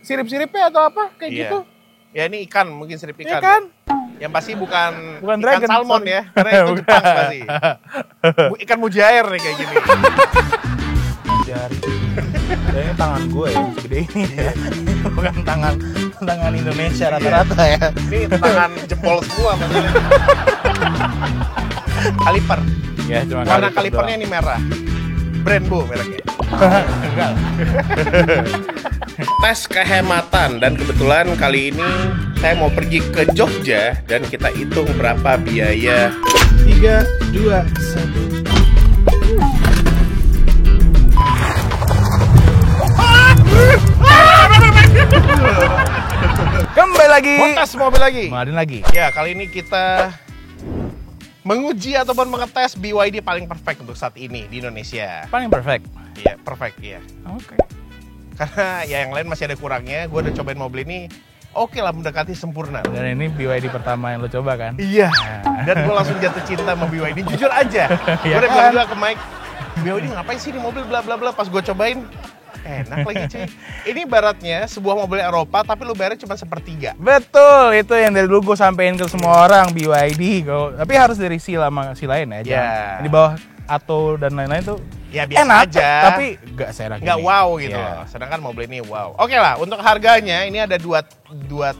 sirip-siripnya atau apa kayak Iya. gitu. Ya ini ikan, mungkin sirip ikan. Ikan? Yang pasti bukan ikan dragon, salmon sorry. ya, karena itu Jepang pasti. Ikan mujair nih kayak gini. Jari. Kayaknya tangan gue yang segede ini ya. Bukan tangan Indonesia rata-rata ya. Ini tangan jempol semua maksudnya. Kaliper. Ya, cuma Warna kalipernya ini merah. Brembo mereknya. enggak. Tes kehematan, dan kebetulan kali ini saya mau pergi ke Jogja dan kita hitung berapa biaya. 3, 2, 1. Kembali lagi. Mau tes mobil lagi. Ngadain lagi. Ya, kali ini kita menguji ataupun mengetes BYD paling perfect untuk saat ini di Indonesia. Paling perfect. Iya, perfect ya. Oke. Karena ya yang lain masih ada kurangnya. Gue udah cobain mobil ini, oke lah, mendekati sempurna. Dan ini BYD pertama yang lo coba kan? Iya. Dan gue langsung jatuh cinta sama BYD. Jujur aja. Gue Iya udah kan? bilang juga ke Mike, BYD ngapain sih di mobil bla bla bla. Pas gue cobain, enak lagi cuy. Ini ibaratnya sebuah mobil Eropa tapi lu bayarnya cuma sepertiga. Betul, itu yang dari dulu gue sampein ke semua orang BYD. Tapi harus dari si lain ya. Ya. Di bawah Atto dan lain-lain tuh Ya biasa enak, aja. tapi nggak seenak Nggak ini. wow gitu Iya. loh. Sedangkan mobil ini wow. Oke lah, untuk harganya ini ada dua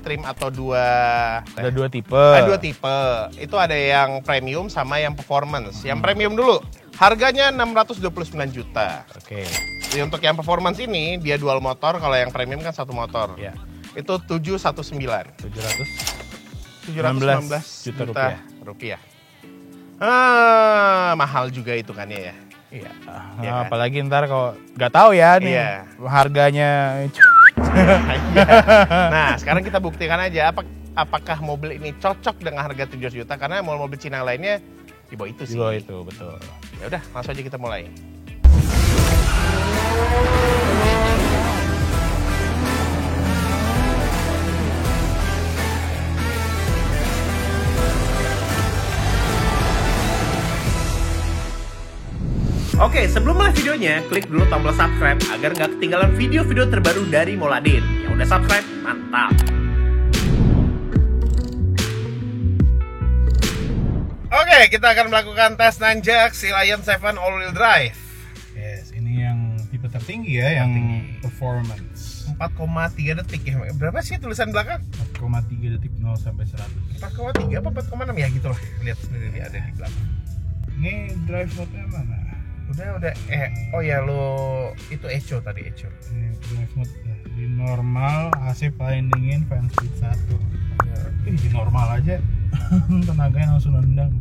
trim atau Ada dua tipe. Ada dua tipe. Itu ada yang premium sama yang performance. Yang premium dulu. Harganya 629 juta. Oke. Jadi untuk yang performance ini dia dual motor, kalau yang premium kan satu motor. Ya. Itu 719. 719 719 juta juta rupiah. Mahal juga hitungannya ya. Iya. Iya kan? Apalagi ntar kalau nggak tahu ya nih Iya. harganya. Iya. Nah, sekarang kita buktikan aja apakah mobil ini cocok dengan harga 7 juta, karena mobil Cina lainnya di bawah itu Di sih. bawah itu betul. Ya udah, langsung aja kita mulai. Oke, sebelum mulai videonya, klik dulu tombol subscribe agar nggak ketinggalan video-video terbaru dari Moladin. Yang udah subscribe, mantap! Oke, kita akan melakukan tes Nanjak Sea Lion 7 all-wheel drive. Yes, ini yang tipe tertinggi ya, yang Tertinggi. performance. 4,3 detik ya. Berapa sih tulisan belakang? 4,3 detik 0 sampai 100. 4,3 apa 4,6 ya gitu lah. Lihat sendiri ada di belakang. Ini drive mode-nya mana? Udah. Oh ya, lo itu Echo tadi, Echo. Ini drive mode ya. Di normal, AC paling dingin, fan speed 1. Ya. Di normal aja tenaganya langsung nendang.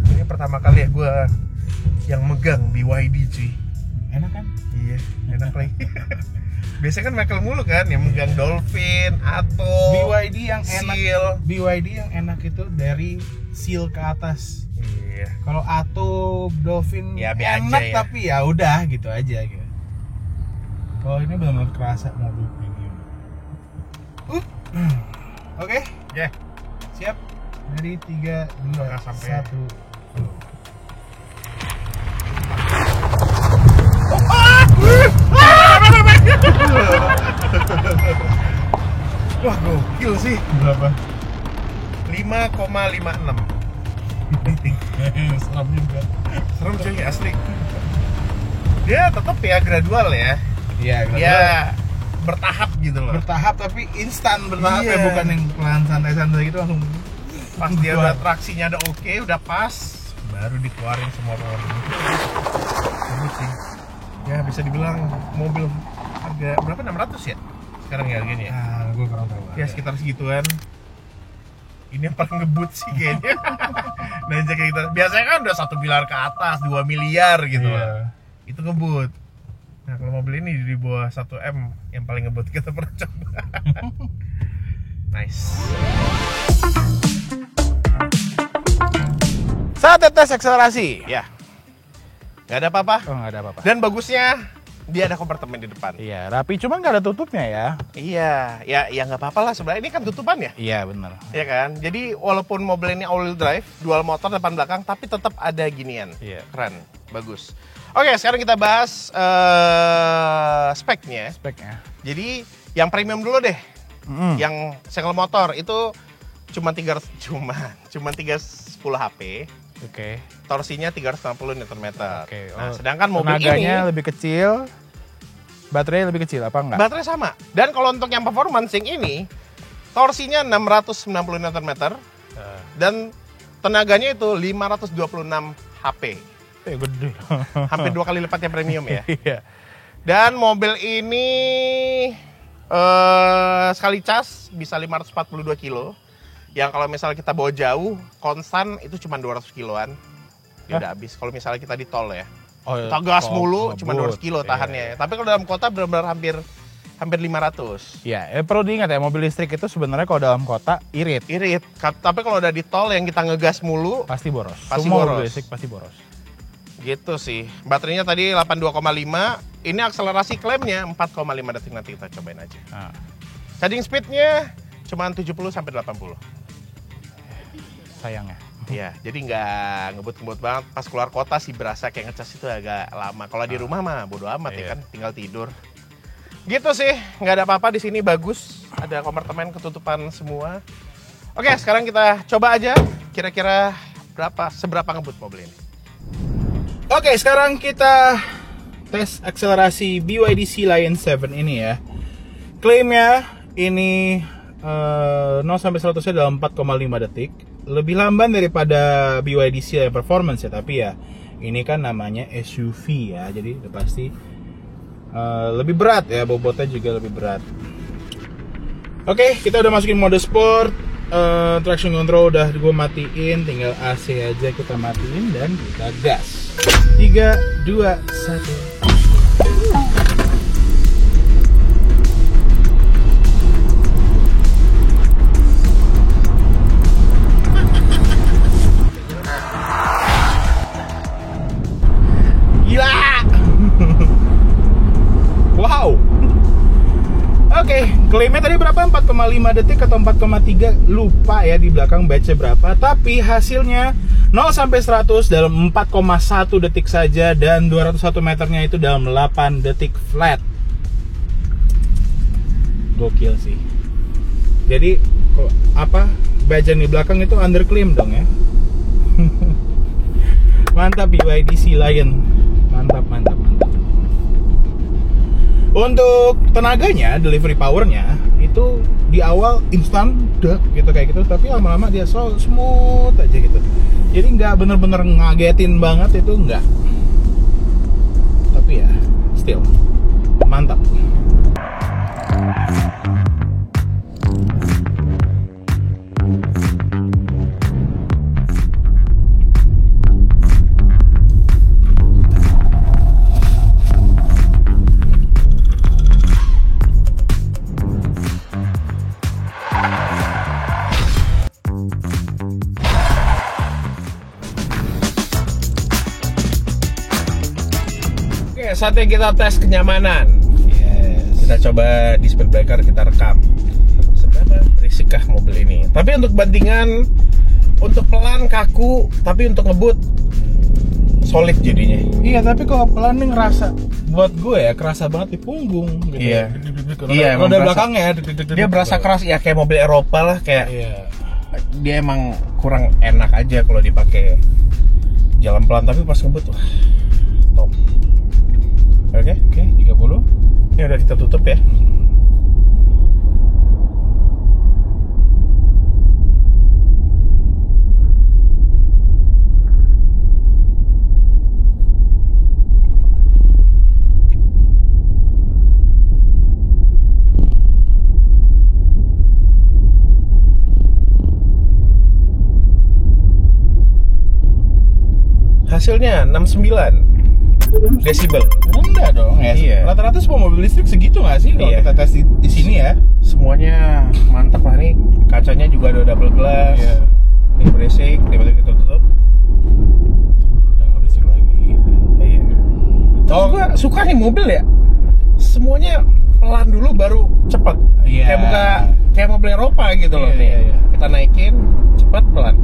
Ini pertama kali ya gue yang megang BYD cuy. Enak kan? Iya, enak lagi. Biasanya kan Michael mulu kan yang megang Dolphin, Atto, BYD yang enak. Seal. BYD yang enak itu dari seal ke atas. Iya. Kalau Atto, Dolphin Ya, be enak aja ya. tapi ya udah gitu aja gitu. Kalau ini benar-benar kerasa mobil premium. Oke, Ya. siap. Dari 3, 2, Apakah sampai? 1. Wah, gokil sih. Berapa? 5,56. Serem juga. Serem cuy, asli. Dia tetap ya gradual ya. Iya, Dia bertahap gitu loh. bertahap tapi instan bertahap Iya. ya, bukan yang pelan santai-santai gitu langsung. Pas dia udah traksinya udah oke, udah pas, baru dikeluarin semua power. Bagus sih. Ya bisa dibilang mobil harga berapa, 600 ya? Sekarang ya harganya ya? Gue kurang tahu. Ya sekitar segituan. Ini yang paling ngebut sih kayaknya. Nah, kayak gitu. Biasanya kan udah 1 miliar ke atas, 2 miliar gitu Iya. loh. Itu ngebut. Nah, kalau mobil ini di bawah 1 M yang paling ngebut kita pernah coba. Nice. Saat tes akselerasi. Ya. Nggak ada apa-apa. Oh, nggak ada apa-apa. Dan bagusnya dia ada kompartemen di depan. Iya, rapi, cuma nggak ada tutupnya ya. Iya, ya nggak apa-apa lah sebenarnya, ini kan tutupan ya. Iya, benar. Ya kan? Jadi walaupun mobil ini all-wheel drive, dual motor depan belakang, tapi tetap ada ginian. Iya. Keren, bagus. Oke, sekarang kita bahas speknya. Speknya. Jadi yang premium dulu deh. Yang single motor itu cuma 310 HP. Oke. Torsinya 360 Nm. Oke. Nah, sedangkan mobil tenaganya ini lebih kecil, baterainya lebih kecil apa enggak? baterai sama. Dan kalau untuk yang performance yang ini, torsinya 690 Nm dan tenaganya itu 526 HP. Gede. Hampir 2 kali lipatnya premium ya. Iya. Dan mobil ini sekali cas bisa 542 kilo. Yang kalau misalnya kita bawa jauh, konstan itu cuma 200 kiloan. Dia udah habis. Kalau misalnya kita di tol ya. Oh, iya. Kita gas mulu, Ngebut. cuma 200 kilo tahannya. Iya. Tapi kalau dalam kota benar-benar hampir 500. Ya, perlu diingat ya, mobil listrik itu sebenarnya kalau dalam kota irit, Tapi kalau udah di tol yang kita ngegas mulu, pasti boros. Pasti Semua boros. mobil listrik pasti boros. gitu sih. Baterainya tadi 82,5. Ini akselerasi klaimnya 4,5 detik, nanti kita cobain aja. Nah, Charging speednya cuma 70 sampai 80. sayangnya. Iya, jadi nggak ngebut-ngebut banget. Pas keluar kota sih berasa kayak ngecas itu agak lama. Kalau di rumah mah bodo amat ya Iya. kan, tinggal tidur. Gitu sih, nggak ada apa-apa di sini, bagus. Ada kompartemen ketutupan semua. Oke, sekarang kita coba aja kira-kira seberapa ngebut mobil ini. Oke, sekarang kita tes akselerasi BYD Sea Lion 7 ini ya. Klaimnya ini 0 sampai 100 dalam 4,5 detik. Lebih lamban daripada BYD Sea Lion Performance ya, tapi ya ini kan namanya SUV ya, jadi udah pasti lebih berat ya, bobotnya juga lebih berat. Oke, kita udah masukin mode sport. Traction control udah gue matiin, tinggal AC aja kita matiin dan kita gas. 3, 2, 1. Gila. Wow. Oke, klaimnya tadi berapa? 4,5 detik atau 4,3, lupa ya di belakang baca berapa. Tapi hasilnya 0 sampai 100 dalam 4,1 detik saja, dan 201 meternya itu dalam 8 detik flat. Gokil sih. Jadi apa? Bajan di belakang itu underclaim dong ya. Mantap BYD Sea Lion. Mantap, mantap, mantap. Untuk tenaganya, delivery powernya itu di awal instan, gitu kayak gitu, tapi lama-lama dia smooth aja gitu. Jadi nggak bener-bener ngagetin banget, itu nggak. Tapi ya, still mantap. Saatnya kita tes kenyamanan. Yes. Kita coba di speed breaker, kita rekam seberapa berisikah mobil ini. Tapi untuk bandingan, untuk pelan kaku, tapi untuk ngebut solid jadinya. Iya, tapi kalau pelan nih ngerasa, buat gue ya kerasa banget di punggung gitu. Iya. Iya, emang roda berasa- belakangnya Dia berasa keras ya, kayak mobil Eropa lah, kayak Iya. dia emang kurang enak aja kalau dipakai jalan pelan, tapi pas ngebut wah, top. Oke, 30. ini udah kita tutup ya. Hasilnya 69 desibel. Rendah dong ya. Iya. Rata-rata semua mobil listrik segitu nggak sih kalau Iya. kita tes di sini ya? Semuanya mantap lah nih. Kacanya juga ada double glass. Iya. Ini berisik, tiba-tiba kita tutup. Udah nggak berisik lagi. Iya. Terus gua suka nih mobil ya. Semuanya pelan dulu baru cepet. Iya. Kayak mobil Eropa gitu loh Iya, nih. iya, iya. Kita naikin cepet pelan.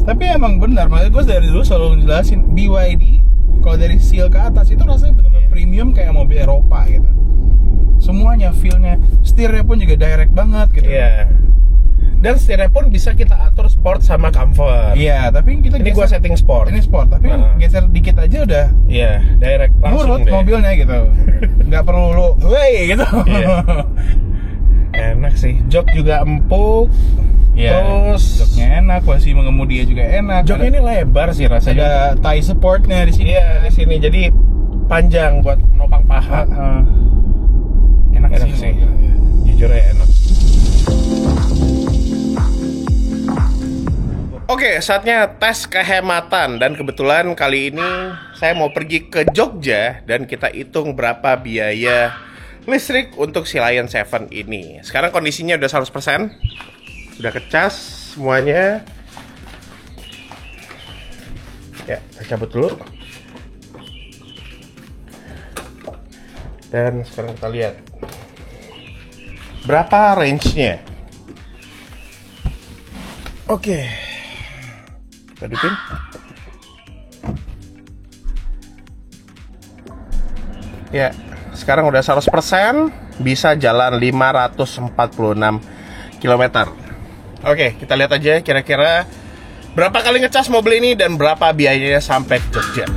Tapi emang benar, maksud gue dari dulu selalu ngejelasin BYD Kalau dari seal ke atas itu rasanya benar-benar premium kayak mobil Eropa gitu. Semuanya feel-nya, setirnya pun juga direct banget gitu. Iya. Dan setirnya pun bisa kita atur sport sama comfort. Iya, tapi kita Ini gua setting sport. Ini sport, tapi geser dikit aja udah. Iya, direct langsung nurut deh. mobilnya gitu. Nggak perlu lu, wey gitu. Iya. Enak sih. Jok juga empuk. Iya, Terus joknya enak, posisi mengemudi juga enak. joknya ini lebar sih rasanya. ada thigh supportnya di sini. Iya, di sini jadi panjang buat nopang paha. Enak Enak sih. sih. Jujur ya enak. Oke, saatnya tes kehematan. Dan kebetulan kali ini saya mau pergi ke Jogja dan kita hitung berapa biaya listrik untuk si Lion 7 ini. Sekarang kondisinya udah 100%. Sudah kecas semuanya. Ya, saya cabut dulu. Dan sekarang kita lihat berapa range-nya. Oke. Kita hidupin. Ya, sekarang udah 100%, bisa jalan 546 km. Oke, kita lihat aja kira-kira berapa kali ngecas mobil ini dan berapa biayanya sampai ke Jogja.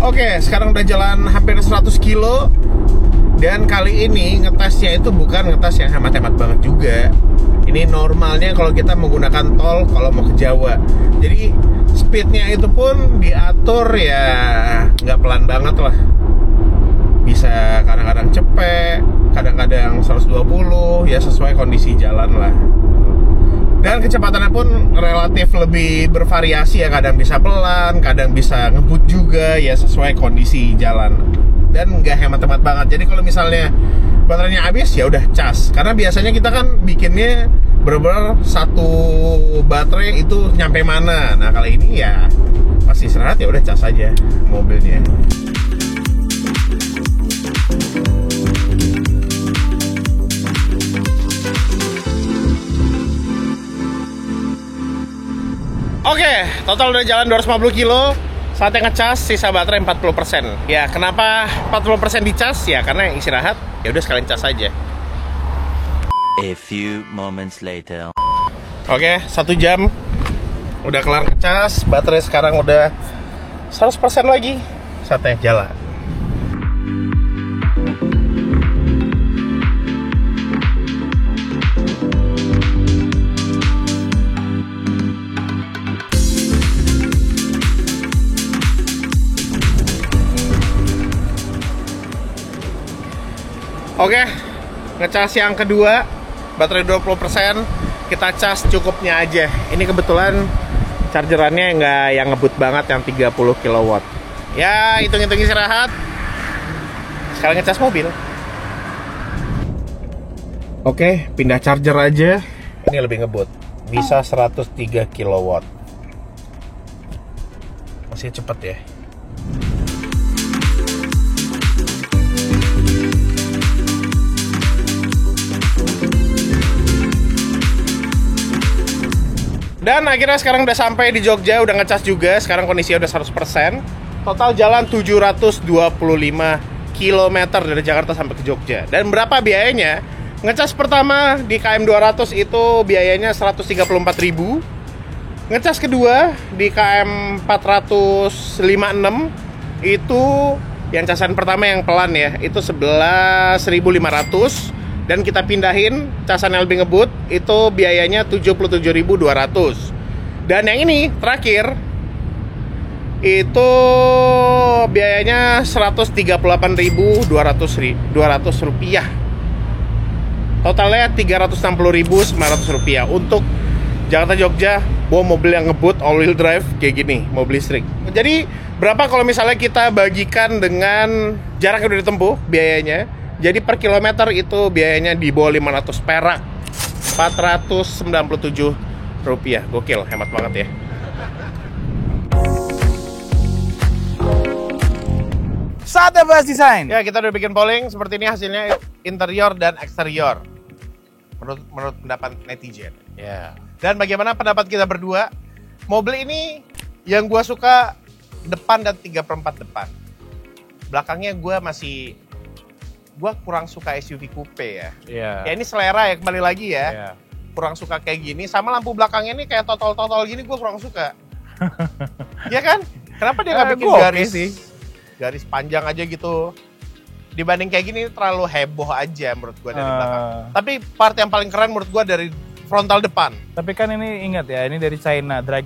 Oke, sekarang udah jalan hampir 100 kilo. Dan kali ini ngetesnya itu bukan ngetes yang hemat-hemat banget juga. Ini normalnya kalau kita menggunakan tol kalau mau ke Jawa. Jadi speednya itu pun diatur ya nggak pelan banget lah. Bisa kadang-kadang cepet, kadang-kadang 120, ya sesuai kondisi jalan lah. Dan kecepatannya pun relatif lebih bervariasi ya, kadang bisa pelan, kadang bisa ngebut juga ya sesuai kondisi jalan. Dan nggak hemat-hemat banget. Jadi kalau misalnya baterainya habis ya udah cas. Karena biasanya kita kan bikinnya bener-bener satu baterai itu nyampe mana. Nah kali ini ya masih istirahat ya udah cas aja mobilnya. Oke, total udah jalan 250 kilo. Saatnya ngecas, sisa baterai 40%. Ya, kenapa 40% dicas? Ya, karena yang istirahat, ya udah sekalian cas aja. A few moments later. Oke, 1 jam. Udah kelar ngecas, baterai sekarang udah 100% lagi. Saatnya jalan. Oke, ngecas yang kedua, baterai 20%, kita cas cukupnya aja. Ini kebetulan chargerannya nggak yang ngebut banget, yang 30 kW. Ya, hitung-hitung istirahat. Sekarang ngecas mobil. Oke, pindah charger aja. Ini lebih ngebut, bisa 103 kW. Masih cepet ya. Dan akhirnya sekarang udah sampai di Jogja, udah ngecas juga. Sekarang kondisinya udah 100%. Total jalan 725 km dari Jakarta sampai ke Jogja. Dan berapa biayanya? Ngecas pertama di KM 200 itu biayanya 134.000. Ngecas kedua di KM 456 itu yang casan pertama yang pelan ya, itu 11.500. Dan kita pindahin casan yang lebih ngebut, itu biayanya 77.200. Dan yang ini terakhir itu biayanya 138.200 rupiah. Totalnya 360.900 rupiah untuk Jakarta Jogja bawa mobil yang ngebut all wheel drive kayak gini, mobil listrik. Jadi berapa kalau misalnya kita bagikan dengan jarak yang udah ditempuh biayanya? Jadi per kilometer itu biayanya di bawah 500 perak, 497 rupiah. Gokil, hemat banget ya. Saatnya bahas desain. Ya, kita udah bikin polling seperti ini hasilnya interior dan eksterior. Menurut pendapat netizen. Ya. Dan bagaimana pendapat kita berdua? Mobil ini yang gua suka depan dan 3/4 depan. Belakangnya gua kurang suka SUV coupe ya. Iya. Ya ini selera ya, kembali lagi ya. Iya. Kurang suka kayak gini. Sama lampu belakangnya ini kayak totol-totol gini gua kurang suka. Iya kan? Kenapa dia nggak bikin gua oke garis sih. garis panjang aja gitu? Dibanding kayak gini terlalu heboh aja menurut gua dari belakang. Tapi part yang paling keren menurut gua dari frontal depan. Tapi kan ini ingat ya, ini dari China, ada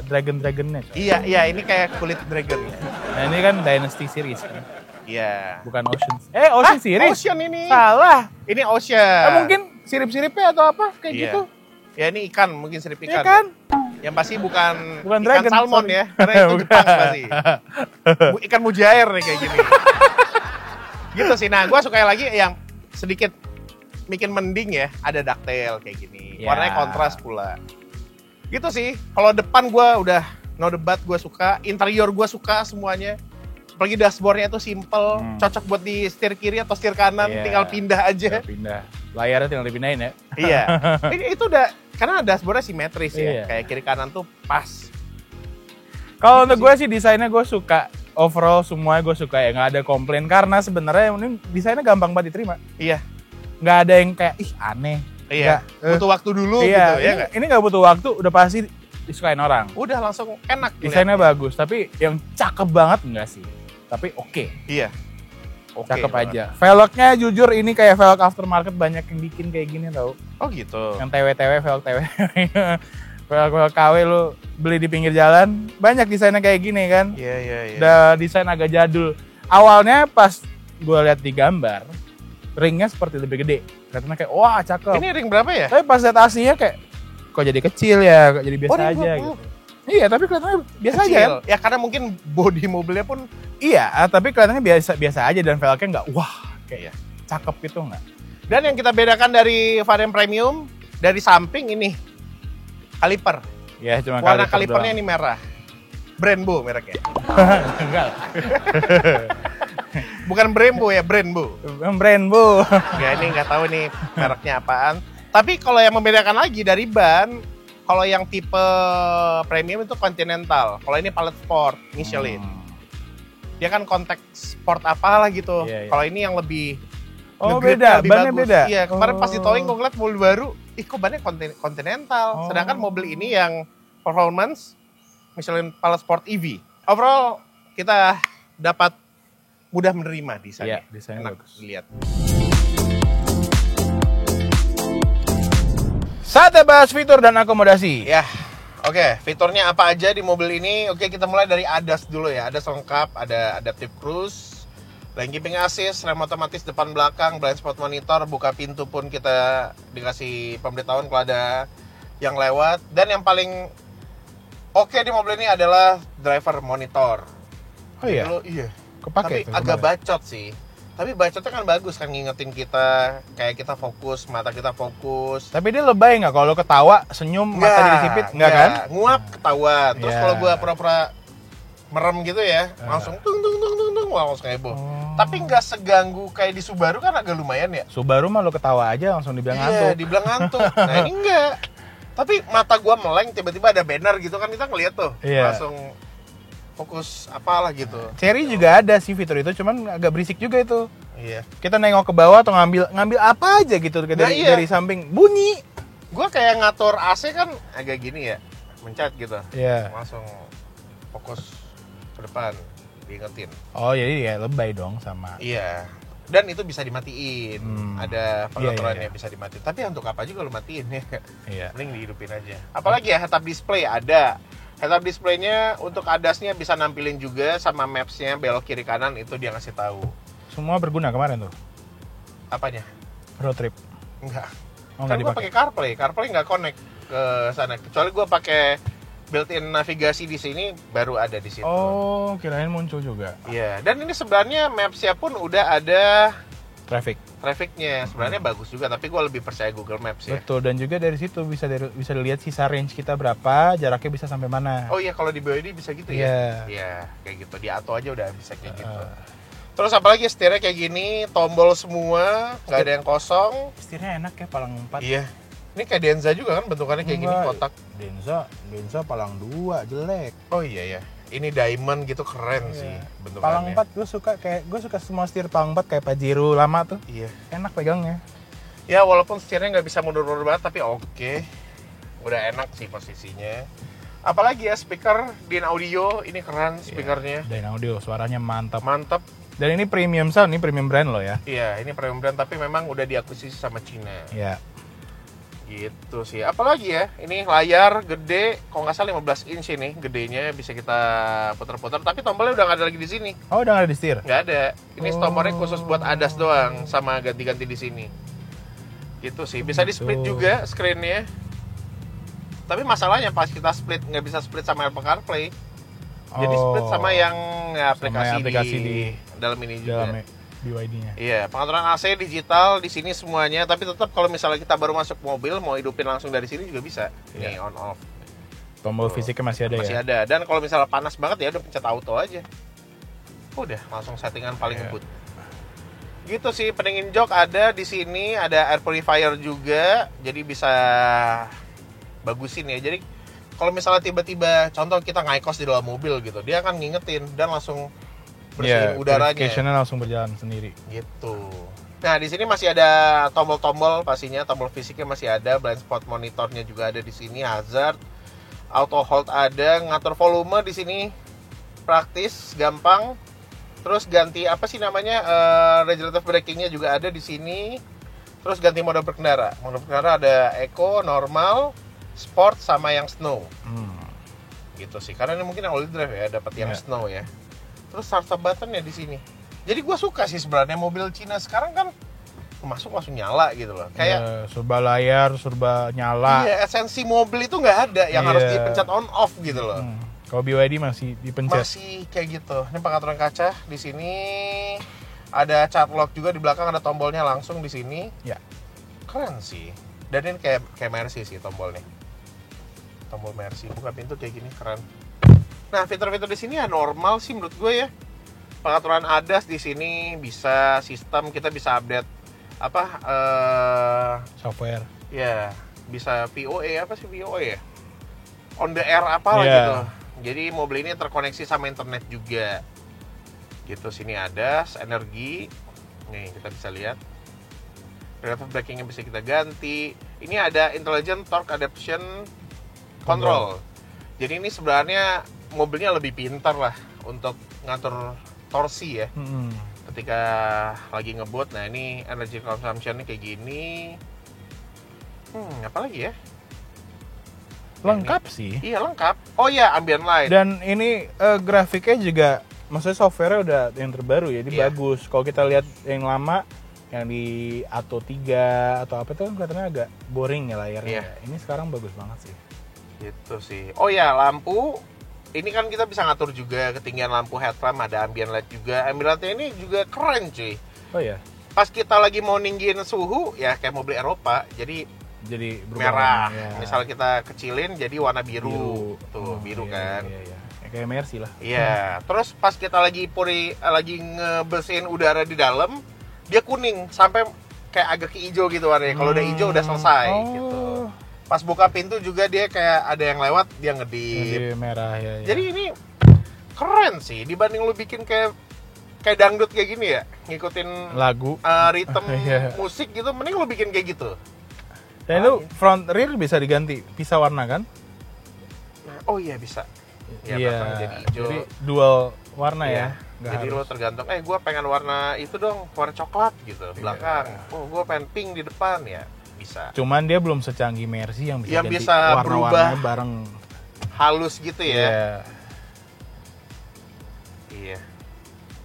dragonnya. Coy. Iya, ini kayak kulit dragon ya. Nah ini kan Dynasty series kan, Iya. bukan Ocean. Ocean series. Ocean ini. Salah. Ini Ocean. Mungkin sirip-siripnya atau apa kayak Iya. gitu. Ya ini ikan, mungkin sirip Iya ikan. kan? Yang pasti bukan ikan dragon, salmon sorry. ya, karena itu Bukan. Jepang pasti. Ikan mujair nih kayak gini. Gitu sih. Nah, gua suka lagi yang sedikit bikin mending ya, ada ducktail kayak gini. Ya. Warnanya kontras pula. Gitu sih. Kalau depan gua udah no debat, gua suka. Interior gua suka semuanya. Apalagi dashboardnya itu simple, cocok buat di setir kiri atau setir kanan, Iya. tinggal pindah aja. Pindah. Layarnya tinggal dipindahin ya. Iya. Itu udah karena dashboardnya simetris Iya. ya. Kayak kiri kanan tuh pas. Kalau untuk gue sih desainnya gue suka. Overall semuanya gue suka ya, nggak ada komplain karena sebenarnya ini desainnya gampang banget diterima. Iya. Nggak ada yang kayak ih aneh. Iya. Nggak, Butuh waktu dulu iya, gitu ya nggak? ini nggak butuh waktu, udah pasti disukain orang. Udah langsung enak. Desainnya ngeliatnya. bagus, tapi yang cakep banget enggak sih. Tapi oke. Iya. Oke. Cakep banget. aja. Velgnya jujur ini kayak velg aftermarket, banyak yang bikin kayak gini tau. Oh gitu. Yang TW-TW, velg TW. Velg KW lu beli di pinggir jalan, banyak desainnya kayak gini kan. Iya. Udah desain agak jadul. Awalnya pas gue lihat di gambar, ringnya seperti lebih gede. Kelihatannya kayak wah cakep. Ini ring berapa ya? Tapi pas lihat aslinya kayak kok jadi kecil ya, kok jadi biasa Oh, aja gitu. Iya, tapi kelihatannya biasa aja kan. Ya karena mungkin body mobilnya pun Iya, tapi kelihatannya biasa aja dan velgnya nggak wah kayak cakep gitu nggak. dan yang kita bedakan dari varian premium dari samping ini kaliper. Ya cuma Warna kaliper kalipernya ini merah. Brembo mereknya. enggak lah. Bukan Brembo ya, Brembo. Brand bu. Ya ini nggak tahu nih mereknya apaan. Tapi kalau yang membedakan lagi dari ban, kalau yang tipe premium itu Continental. Kalau ini Palette Sport, Michelin. Dia kan konteks sport apalah gitu. Iya, iya. Kalau ini yang lebih Oh nge-gripnya beda, lebih bannya bagus. beda. Iya, kemarin pas di Oh. towing gue ngeliat mobil baru, kok bannya Continental. Oh. Sedangkan mobil ini yang performance Michelin Palette Sport EV. Overall kita dapat mudah menerima desainnya. Iya, desainnya Enak bagus. dilihat. Saatnya bahas fitur dan akomodasi. Ya, oke. Fiturnya apa aja di mobil ini? Oke, kita mulai dari ADAS dulu ya. ADAS lengkap, ada adaptive cruise, lane keeping assist, rem otomatis depan belakang, blind spot monitor, buka pintu pun kita dikasih pemberitahuan kalau ada yang lewat. Dan yang paling oke di mobil ini adalah driver monitor. Oh iya, Iya. kepake. Tapi agak bacot sih. Tapi bacotnya kan bagus kan, ngingetin kita kayak kita fokus, mata kita fokus. Tapi dia lebay nggak kalau ketawa, senyum, mata jadi sipit, nggak kan? Nguap ketawa. Terus Iya. kalau gua pura-pura merem gitu ya, langsung tung langsung heboh. Oh. Tapi nggak seganggu kayak di Subaru kan agak lumayan ya. Subaru mah lo ketawa aja langsung dibilang ngantuk. Dibilang ngantuk. Nah ini enggak. Tapi mata gua meleng, tiba-tiba ada banner gitu kan, kita ngeliat tuh. Iya. Langsung fokus apalah gitu. Cherry juga ada sih fitur itu, cuman agak berisik juga itu. Iya. Kita nengok ke bawah atau ngambil apa aja gitu Nah, dari, iya. dari samping bunyi. Gua kayak ngatur AC kan agak gini ya, mencet gitu. Iya. Langsung fokus ke depan, diingetin. Oh jadi ya lebay dong sama. Iya. Dan itu bisa dimatiin. Ada pengaturannya iya. bisa dimatiin. Tapi untuk apa juga lu matiin ya? Iya. Mending dihidupin aja. Apalagi ya head up display ada. Head up display-nya untuk ADAS-nya bisa nampilin juga sama maps-nya belok kiri kanan itu dia ngasih tahu. Semua berguna kemarin tuh. Apanya? Road trip. Enggak. Oh Kan nggak gua dipakai. pakai CarPlay. CarPlay nggak connect ke sana. Kecuali gua pakai built-in navigasi di sini baru ada di situ. Oh kirain muncul juga. Iya, dan ini sebenarnya maps-nya pun udah ada trafficnya sebenarnya bagus juga, tapi gue lebih percaya Google Maps ya. Betul, dan juga dari situ bisa dilihat sisa range kita berapa, jaraknya bisa sampai mana. Oh iya, kalau di BYD bisa gitu Iya. ya? Iya, kayak gitu. Di Atto aja udah bisa kayak gitu. Terus apalagi setirnya kayak gini, tombol semua, nggak ada yang kosong. Setirnya enak ya, palang 4. Iya. Ini kayak Denza juga kan bentukannya kayak gini, kotak. Denza palang 2 jelek. Oh iya ya. Ini diamond gitu keren sih bentukannya. Palang 4 gue suka semua setir palang 4 kayak Pajero lama tuh. Iya. Enak pegangnya. Ya walaupun setirnya nggak bisa mundur-mundur banget, tapi oke. Udah enak sih posisinya. Apalagi ya, speaker Din Audio ini keren speakernya. Dan audio suaranya mantap. Mantap. Dan ini premium sound, ini premium brand loh ya. Iya, ini premium brand tapi memang udah diakuisisi sama Cina. Iya. Gitu sih. Apalagi ya, ini layar gede, kalau nggak salah 15 inch ini, gedenya bisa kita putar-putar. Tapi tombolnya udah nggak ada lagi di sini. Oh, udah nggak ada di setir? Nggak ada. Ini tombolnya khusus buat ADAS doang, sama ganti-ganti di sini. Gitu sih. Bisa di split juga screen-nya. Tapi masalahnya pas kita split nggak bisa split sama Apple CarPlay. Jadi split sama yang aplikasi di dalam ini juga. Dalam BYD-nya. Iya, pengaturan AC digital di sini semuanya, tapi tetap kalau misalnya kita baru masuk mobil mau hidupin langsung dari sini juga bisa. Nih on off. Tombol fisiknya masih ada Masih ya? ada. Dan kalau misalnya panas banget ya udah pencet auto aja. Udah, langsung settingan paling ngebut. Gitu sih, pendingin jok ada di sini, ada air purifier juga, jadi bisa bagusin ya. Jadi kalau misalnya tiba-tiba contoh kita ngekos di dalam mobil gitu, dia akan ngingetin dan langsung bersihin udaranya. Purification-nya langsung berjalan sendiri. Gitu. Nah, di sini masih ada tombol-tombol pastinya, tombol fisiknya masih ada, blind spot monitornya juga ada di sini, hazard, auto hold ada, ngatur volume di sini praktis, gampang. Terus ganti apa sih namanya? Regenerative braking-nya juga ada di sini. Terus ganti mode berkendara. Mode berkendara ada eco, normal, sport sama yang snow. Gitu sih. Karena ini mungkin yang all drive ya, dapat yang snow ya. Terus start button-nya di sini. Jadi gue suka sih sebenarnya mobil Cina sekarang kan masuk langsung nyala gitu loh. Kayak serba layar, serba nyala. Iya, esensi mobil itu nggak ada yang harus dipencet on off gitu loh. Kalau BYD masih dipencet. Masih kayak gitu. Ini pengaturan kaca di sini. Ada cat lock juga di belakang, ada tombolnya langsung di sini. Ya. Keren sih. Dan ini kayak Mercy sih tombolnya. Tombol Mercy, buka pintu kayak gini, keren. Nah, fitur-fitur di sini ya normal sih menurut gue ya. Pengaturan ADAS di sini bisa, sistem kita bisa update software. Ya, bisa PoE, apa sih PoE ya? On the air apa gitu. Jadi mobil ini terkoneksi sama internet juga. Gitu, sini ADAS, energi. Nih, kita bisa lihat. Relative braking-nya bisa kita ganti. Ini ada intelligent torque adaptation control. Jadi ini sebenarnya mobilnya lebih pintar lah untuk ngatur torsi ya. Ketika lagi ngebut. Nah, ini energy consumption-nya kayak gini. Apa lagi ya? Lengkap sih. Iya, lengkap. Oh iya, ambient light. Dan ini grafiknya juga, maksudnya software-nya udah yang terbaru ya, ini bagus. Kalau kita lihat yang lama, yang di Atto 3 atau apa itu kan kelihatannya agak boring ya layarnya. Ini sekarang bagus banget sih. Gitu sih. Oh ya, lampu. Ini kan kita bisa ngatur juga ketinggian lampu headlamp, ada ambient light juga. Ambient light ini juga keren cuy. Oh ya. Pas kita lagi mau ninggin suhu, ya kayak mobil Eropa, jadi merah. Misal kita kecilin jadi warna biru. Tuh, biru kan. Iya. Kayak Mercy lah. Iya. Terus pas kita lagi ngebersihin udara di dalam, dia kuning sampai kayak agak ke hijau gitu warnanya. Kalau udah hijau udah selesai gitu. Pas buka pintu juga dia kayak ada yang lewat, dia ngedip. Merah ya. Jadi ini keren sih dibanding lu bikin kayak dangdut kayak gini ya, ngikutin lagu, ritme musik gitu, mending lu bikin kayak gitu. Dan itu front rear bisa diganti, pisah warna kan? Oh iya bisa. Ya, jadi hijau. Jadi dual warna ya. Jadi lo tergantung, gue pengen warna itu dong, warna coklat gitu belakang. Oh, gue pengen pink di depan ya, bisa. Cuman dia belum secanggih Mercy yang bisa ganti bisa warna-warnanya bareng halus gitu ya. Iya.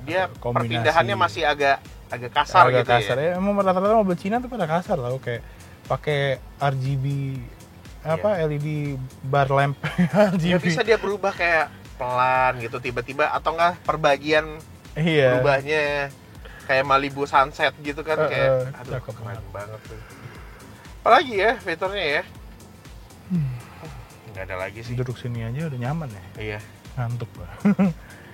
Dia perpindahannya masih agak kasar gitu kasar ya. Emang rata-rata mobil Cina tuh pada kasar lah, kayak pakai RGB LED bar lamp RGB. Ya bisa dia berubah kayak pelan gitu tiba-tiba, atau enggak perbagian berubahnya Kayak Malibu Sunset gitu kan, kayak aduh cakep keren banget tuh. Apalagi ya fiturnya ya? Nggak ada lagi sih. Duduk sini aja udah nyaman ya. Iya. Ngantuk lah.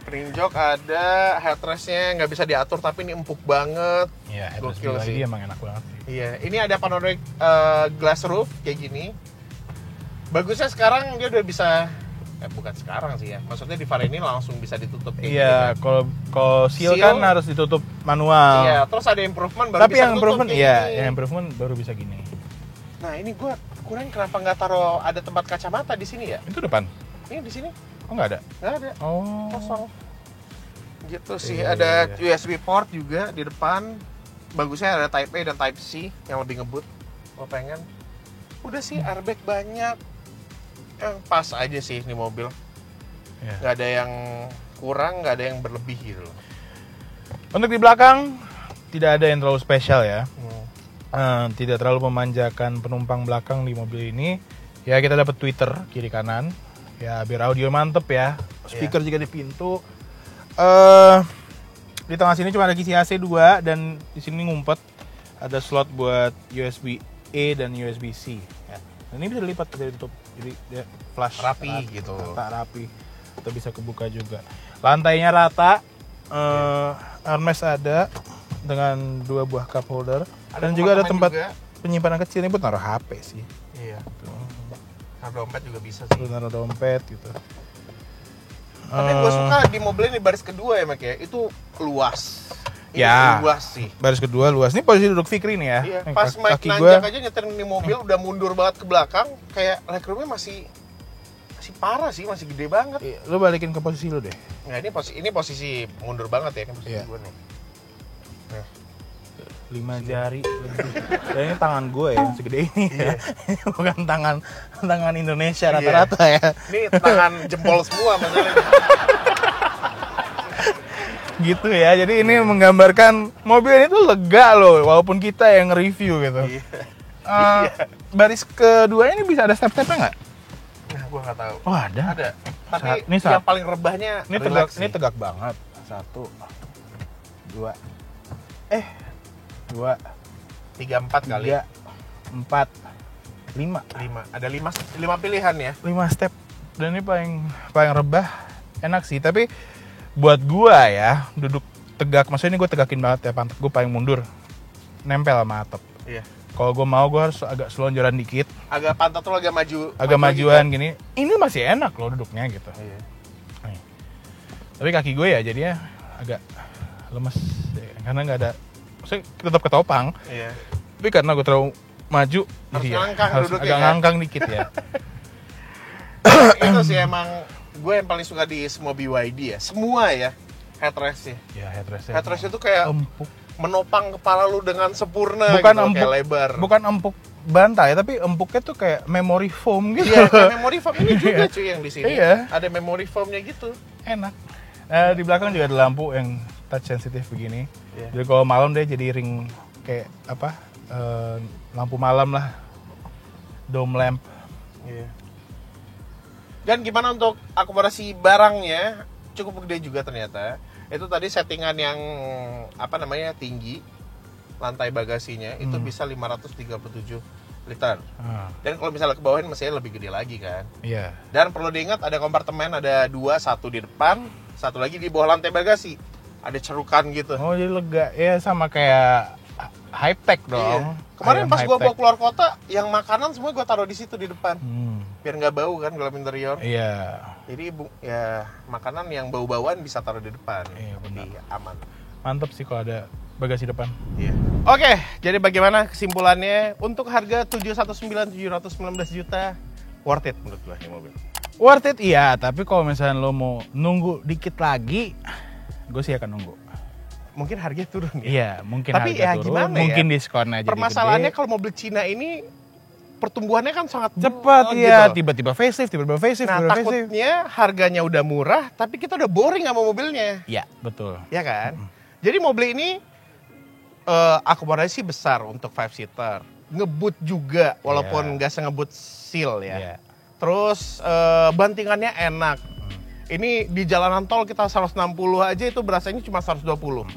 Spring jok ada, headrestnya nggak bisa diatur tapi ini empuk banget. Iya, headrest Gokil BYD sih. emang enak banget sih. Iya, ini ada panoramic glass roof kayak gini. Bagusnya sekarang dia udah bisa, bukan sekarang sih ya. Maksudnya di varian ini langsung bisa ditutup kayak Iya, gini kan. kalau seal Seal- kan harus ditutup manual. Iya, terus ada improvement baru Tapi bisa yang tutup improvement, kayak iya, gini. yang improvement baru bisa gini. Nah, ini gua kurang kenapa nggak taruh ada tempat kacamata di sini ya? Itu depan? Ini di sini Oh nggak ada? nggak ada, Oh. kosong. Gitu sih, Iya, ada iya. USB port juga di depan. Bagusnya ada Type A dan Type C yang lebih ngebut. Kalau pengen. Udah sih airbag banyak. Pas aja sih ini mobil. Iya. Nggak ada yang kurang, nggak ada yang berlebih gitu loh. Untuk di belakang tidak ada yang terlalu spesial ya. Hmm. Tidak terlalu memanjakan penumpang belakang di mobil ini. Ya kita dapat tweeter kiri kanan. Ya biar audio mantep ya. Speaker juga di pintu. Di tengah sini cuma ada kisi AC 2 dan di sini ngumpet ada slot buat USB A dan USB C. Ya. Dan ini bisa dilipat, bisa ditutup. Jadi dia flush Rapi gitu. Rata, rapi. Atau bisa kebuka juga. Lantainya rata. Armrest ada dengan 2 buah cup holder. Dan juga ada tempat penyimpanan kecil ini buat naruh HP sih. Iya. Nah, dompet juga bisa Terus sih. naruh dompet gitu. Tapi gue suka di mobil ini baris kedua ya, Mak ya. Itu luas. Ini Ya. luas sih. Baris kedua luas. Ini posisi duduk Fikri nih ya. Iya, Nih, pas Mike kaki nanjak gua aja nyetir di mobil udah mundur banget ke belakang, kayak legroomnya masih parah sih, masih gede banget. lu balikin ke posisi lu deh. Nah, ini posisi mundur banget ya, ini posisi Iya. gue nih. 5 jari lebih. Dan ini tangan gue ya, yang segede ini ya. Ini bukan tangan Indonesia rata-rata ya. Ini tangan jempol semua masalahnya. Gitu ya. Jadi ini menggambarkan mobil ini tuh lega loh, walaupun kita yang review gitu. Baris kedua ini bisa ada step-stepnya nggak? Nah, gue nggak tahu. Oh ada. Ada. Tapi Ini yang paling rebahnya Ini tegak banget. 1, 2, 2, 3, 4 kali. 3, 4, 5. 5. Ada 5 pilihan ya. 5 step. Dan ini paling rebah. Enak sih, tapi buat gua ya, duduk tegak, maksudnya ini gua tegakin banget ya, pantat gua paling mundur. Nempel sama atap. Iya. Kalau gua mau gua harus agak selonjoran dikit, Agak pantat tuh agak maju. agak maju majuan gini. Ini masih enak loh duduknya gitu. Iya. Nih. Tapi kaki gue ya jadinya agak lemes ya, karena nggak ada, maksudnya tetap ketopang, Iya. tapi karena gue terlalu maju Harus jadi ya, ngangkang harus duduknya agak kan? ngangkang dikit ya. Itu sih emang gue yang paling suka di semua BYD ya. Semua ya. Headrestnya. Ya headrestnya Headrestnya tuh kayak empuk, menopang kepala lu dengan sempurna bukan gitu, empuk, kayak lebar. bukan empuk bantal ya, tapi empuknya tuh kayak memory foam gitu. Iya, kayak memory foam ini juga cuy yang di sini. Iya. Ada memory foamnya gitu. Enak. Di belakang juga ada lampu yang touch sensitif begini. Iya. Jadi kalau malam dia jadi ring kayak apa? Lampu malam lah. Dome lamp. Iya. Dan gimana untuk akomodasi barangnya? Cukup gede juga ternyata. Itu tadi settingan yang apa namanya tinggi, lantai bagasinya itu bisa 537 liter. Dan kalau misalnya ke bawahin mesinnya lebih gede lagi kan. Iya. Dan perlu diingat ada kompartemen, ada 2, 1 di depan, 1 lagi di bawah lantai bagasi. Ada cerukan gitu. Oh jadi lega ya, sama kayak high tech dong. Iya. Kemarin Ayam pas gua high-tech. bawa keluar kota, yang makanan semua gua taruh di situ di depan. Biar nggak bau kan dalam interior. Iya. Jadi ya makanan yang bau-bauan bisa taruh di depan. Iya, benar. Lebih aman. Mantep sih kalau ada bagasi depan. Iya. Oke, jadi bagaimana kesimpulannya? Untuk harga 719 juta, worth it menurut gua ini mobil. Worth it iya, tapi kalau misalnya lo mau nunggu dikit lagi, gue sih akan nunggu. Mungkin harganya turun ya. Iya, mungkin Tapi harga ya turun, gimana ya? mungkin diskon aja. Permasalahannya kalau mobil Cina ini pertumbuhannya kan sangat cepat gitu. ya, tiba-tiba facelift, Nah, facelift. takutnya harganya udah murah, tapi kita udah boring sama mobilnya. Iya, betul. Ya kan? Jadi mobil ini akomodasi besar untuk 5-seater. Ngebut juga, walaupun nggak sengebut seal ya. Iya. Terus bantingannya enak. Ini di jalanan tol kita 160 aja itu berasanya cuma 120.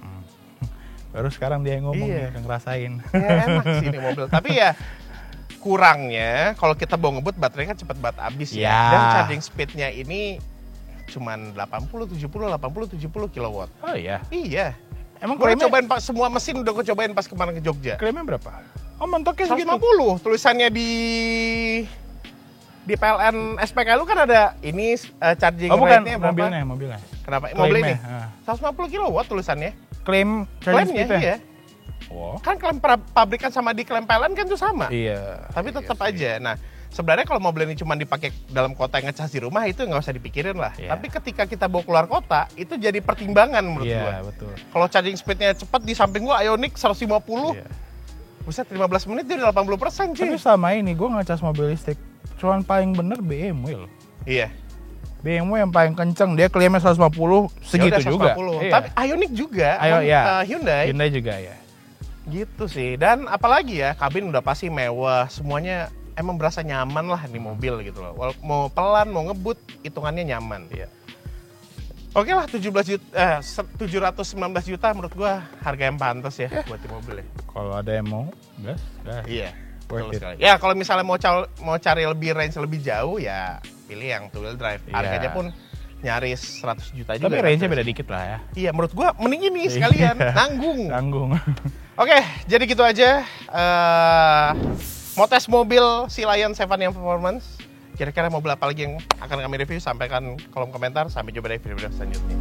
Baru sekarang dia yang ngomong, Iya. nih, ngerasain. Ya enak sih ini mobil. Tapi ya kurangnya kalau kita bawa ngebut baterainya kan cepet banget habis ya. Ya. Dan charging speednya ini cuman 80 70 kilowatt. Oh iya. Iya. Emang Gue klaimnya, cobain Pak, semua mesin udah gue cobain pas kemarin ke Jogja. klaimnya berapa? Oh, mentoknya segitu. 150 tulisannya di PLN SPK lu kan ada ini charging Oh, bukan rate-nya berapa? mobilnya. Kenapa? Mobil ini Klaimnya, 150 kilowatt tulisannya. Klaim charging Klaimnya speed-nya. iya. Oh. Kan klaim pabrikan sama di klaim PLN kan itu sama. Iya. Tapi tetap Iya sih. aja. Nah, sebenarnya kalau mobil ini cuma dipakai dalam kota yang ngecas di rumah itu nggak usah dipikirin lah. Iya. Tapi ketika kita bawa keluar kota itu jadi pertimbangan menurut gua. Iya, betul. Kalau charging speednya cepat di samping gua Ioniq 150, Iya. buset 15 menit dia udah 80% Tapi cuy. selama ini gue ngecas mobil listrik, cuman paling bener BMW loh. Iya. BMW yang paling kenceng, dia klaimnya 150, segitu Ya udah, juga. 150. Iya. Tapi Ioniq juga, Ayo, ya. Hyundai. Hyundai juga ya. Gitu sih. Dan apalagi ya, kabin udah pasti mewah, semuanya emang berasa nyaman lah di mobil gitu loh. Mau pelan, mau ngebut, hitungannya nyaman. Iya. Oke lah, 719 juta menurut gua harga yang pantas ya buat di mobil ya. Kalau ada yang mau, gas. Iya. Worth betul it. sekali. Ya kalau misalnya mau cari lebih range lebih jauh ya pilih yang two wheel drive. Iya. Harganya pun nyaris 100 juta juga. Tapi range-nya beda dikit lah ya. Iya, menurut gua mending ini sekalian Iya. nanggung. Tanggung. Oke, jadi gitu aja. Mau tes mobil si Lion 7 yang performance. Kira-kira mobil apa lagi yang akan kami review? Sampaikan kolom komentar. Sampai jumpa di video-video selanjutnya.